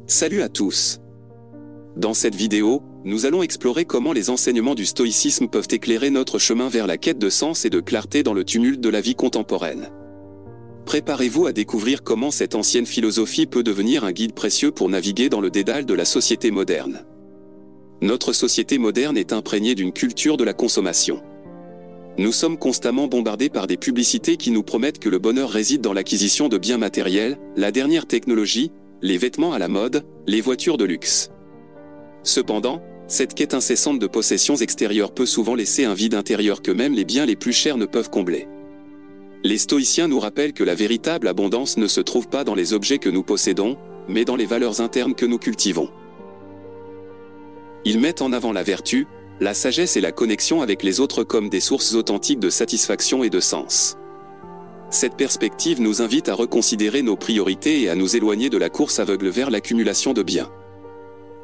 Salut à tous. Dans cette vidéo, nous allons explorer comment les enseignements du stoïcisme peuvent éclairer notre chemin vers la quête de sens et de clarté dans le tumulte de la vie contemporaine. Préparez-vous à découvrir comment cette ancienne philosophie peut devenir un guide précieux pour naviguer dans le dédale de la société moderne. Notre société moderne est imprégnée d'une culture de la consommation. Nous sommes constamment bombardés par des publicités qui nous promettent que le bonheur réside dans l'acquisition de biens matériels, la dernière technologie, les vêtements à la mode, les voitures de luxe. Cependant, cette quête incessante de possessions extérieures peut souvent laisser un vide intérieur que même les biens les plus chers ne peuvent combler. Les stoïciens nous rappellent que la véritable abondance ne se trouve pas dans les objets que nous possédons, mais dans les valeurs internes que nous cultivons. Ils mettent en avant la vertu, la sagesse et la connexion avec les autres comme des sources authentiques de satisfaction et de sens. Cette perspective nous invite à reconsidérer nos priorités et à nous éloigner de la course aveugle vers l'accumulation de biens.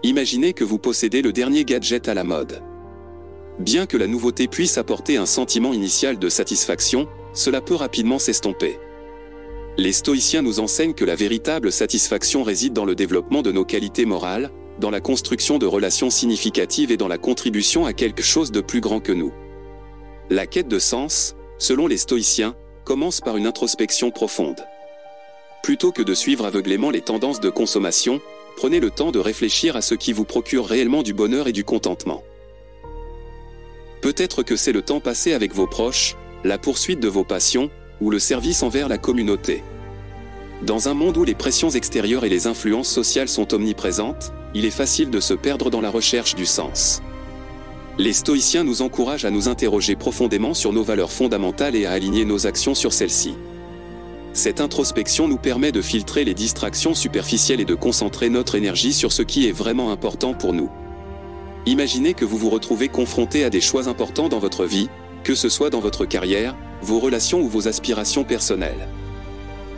Imaginez que vous possédez le dernier gadget à la mode. Bien que la nouveauté puisse apporter un sentiment initial de satisfaction, cela peut rapidement s'estomper. Les stoïciens nous enseignent que la véritable satisfaction réside dans le développement de nos qualités morales, dans la construction de relations significatives et dans la contribution à quelque chose de plus grand que nous. La quête de sens, selon les stoïciens, commence par une introspection profonde. Plutôt que de suivre aveuglément les tendances de consommation, prenez le temps de réfléchir à ce qui vous procure réellement du bonheur et du contentement. Peut-être que c'est le temps passé avec vos proches, la poursuite de vos passions, ou le service envers la communauté. Dans un monde où les pressions extérieures et les influences sociales sont omniprésentes, il est facile de se perdre dans la recherche du sens. Les stoïciens nous encouragent à nous interroger profondément sur nos valeurs fondamentales et à aligner nos actions sur celles-ci. Cette introspection nous permet de filtrer les distractions superficielles et de concentrer notre énergie sur ce qui est vraiment important pour nous. Imaginez que vous vous retrouvez confronté à des choix importants dans votre vie, que ce soit dans votre carrière, vos relations ou vos aspirations personnelles.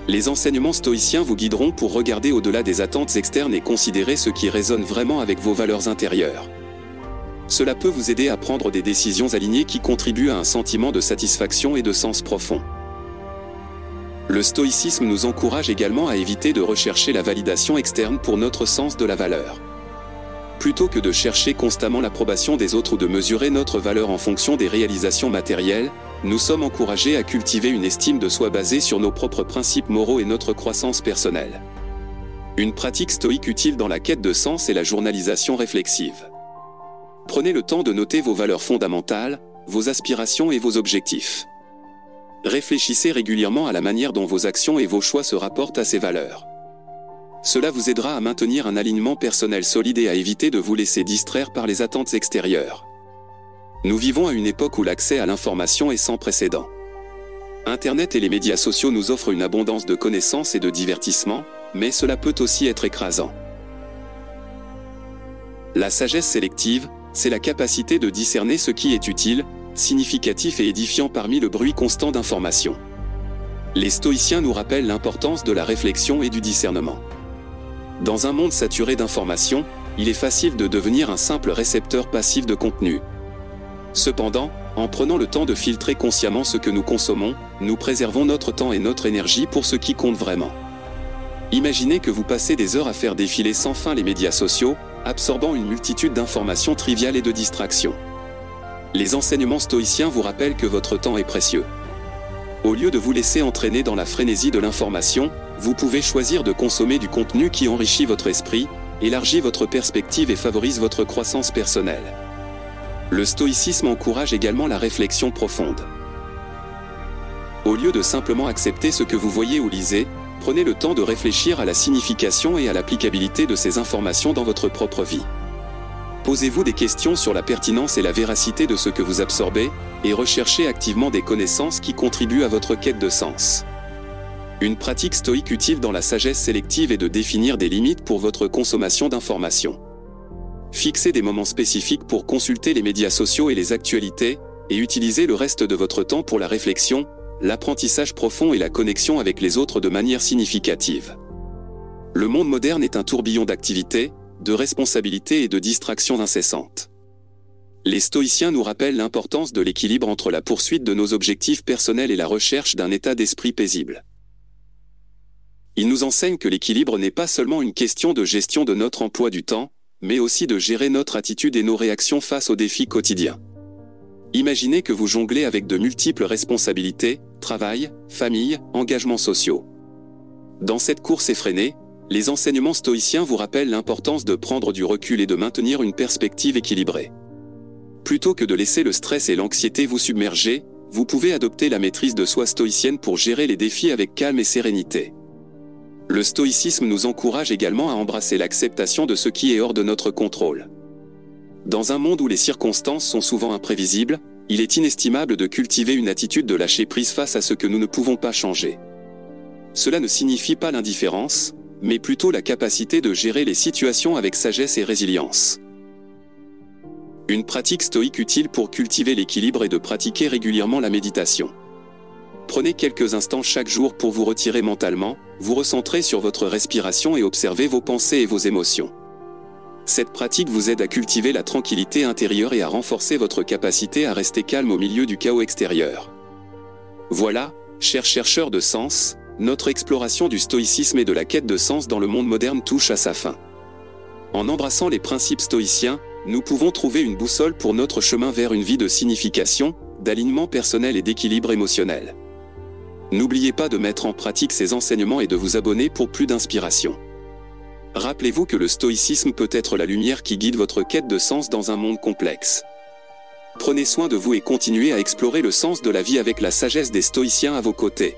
Les enseignements stoïciens vous guideront pour regarder au-delà des attentes externes et considérer ce qui résonne vraiment avec vos valeurs intérieures. Cela peut vous aider à prendre des décisions alignées qui contribuent à un sentiment de satisfaction et de sens profond. Le stoïcisme nous encourage également à éviter de rechercher la validation externe pour notre sens de la valeur. Plutôt que de chercher constamment l'approbation des autres ou de mesurer notre valeur en fonction des réalisations matérielles, nous sommes encouragés à cultiver une estime de soi basée sur nos propres principes moraux et notre croissance personnelle. Une pratique stoïque utile dans la quête de sens est la journalisation réflexive. Prenez le temps de noter vos valeurs fondamentales, vos aspirations et vos objectifs. Réfléchissez régulièrement à la manière dont vos actions et vos choix se rapportent à ces valeurs. Cela vous aidera à maintenir un alignement personnel solide et à éviter de vous laisser distraire par les attentes extérieures. Nous vivons à une époque où l'accès à l'information est sans précédent. Internet et les médias sociaux nous offrent une abondance de connaissances et de divertissements, mais cela peut aussi être écrasant. La sagesse sélective, c'est la capacité de discerner ce qui est utile, significatif et édifiant parmi le bruit constant d'informations. Les stoïciens nous rappellent l'importance de la réflexion et du discernement. Dans un monde saturé d'informations, il est facile de devenir un simple récepteur passif de contenu. Cependant, en prenant le temps de filtrer consciemment ce que nous consommons, nous préservons notre temps et notre énergie pour ce qui compte vraiment. Imaginez que vous passez des heures à faire défiler sans fin les médias sociaux, absorbant une multitude d'informations triviales et de distractions. Les enseignements stoïciens vous rappellent que votre temps est précieux. Au lieu de vous laisser entraîner dans la frénésie de l'information, vous pouvez choisir de consommer du contenu qui enrichit votre esprit, élargit votre perspective et favorise votre croissance personnelle. Le stoïcisme encourage également la réflexion profonde. Au lieu de simplement accepter ce que vous voyez ou lisez, prenez le temps de réfléchir à la signification et à l'applicabilité de ces informations dans votre propre vie. Posez-vous des questions sur la pertinence et la véracité de ce que vous absorbez, et recherchez activement des connaissances qui contribuent à votre quête de sens. Une pratique stoïque utile dans la sagesse sélective est de définir des limites pour votre consommation d'informations. Fixez des moments spécifiques pour consulter les médias sociaux et les actualités, et utilisez le reste de votre temps pour la réflexion, l'apprentissage profond et la connexion avec les autres de manière significative. Le monde moderne est un tourbillon d'activités, de responsabilités et de distractions incessantes. Les stoïciens nous rappellent l'importance de l'équilibre entre la poursuite de nos objectifs personnels et la recherche d'un état d'esprit paisible. Il nous enseigne que l'équilibre n'est pas seulement une question de gestion de notre emploi du temps, mais aussi de gérer notre attitude et nos réactions face aux défis quotidiens. Imaginez que vous jonglez avec de multiples responsabilités, travail, famille, engagements sociaux. Dans cette course effrénée, les enseignements stoïciens vous rappellent l'importance de prendre du recul et de maintenir une perspective équilibrée. Plutôt que de laisser le stress et l'anxiété vous submerger, vous pouvez adopter la maîtrise de soi stoïcienne pour gérer les défis avec calme et sérénité. Le stoïcisme nous encourage également à embrasser l'acceptation de ce qui est hors de notre contrôle. Dans un monde où les circonstances sont souvent imprévisibles, il est inestimable de cultiver une attitude de lâcher prise face à ce que nous ne pouvons pas changer. Cela ne signifie pas l'indifférence, mais plutôt la capacité de gérer les situations avec sagesse et résilience. Une pratique stoïque utile pour cultiver l'équilibre est de pratiquer régulièrement la méditation. Prenez quelques instants chaque jour pour vous retirer mentalement, vous recentrer sur votre respiration et observer vos pensées et vos émotions. Cette pratique vous aide à cultiver la tranquillité intérieure et à renforcer votre capacité à rester calme au milieu du chaos extérieur. Voilà, chers chercheurs de sens, notre exploration du stoïcisme et de la quête de sens dans le monde moderne touche à sa fin. En embrassant les principes stoïciens, nous pouvons trouver une boussole pour notre chemin vers une vie de signification, d'alignement personnel et d'équilibre émotionnel. N'oubliez pas de mettre en pratique ces enseignements et de vous abonner pour plus d'inspiration. Rappelez-vous que le stoïcisme peut être la lumière qui guide votre quête de sens dans un monde complexe. Prenez soin de vous et continuez à explorer le sens de la vie avec la sagesse des stoïciens à vos côtés.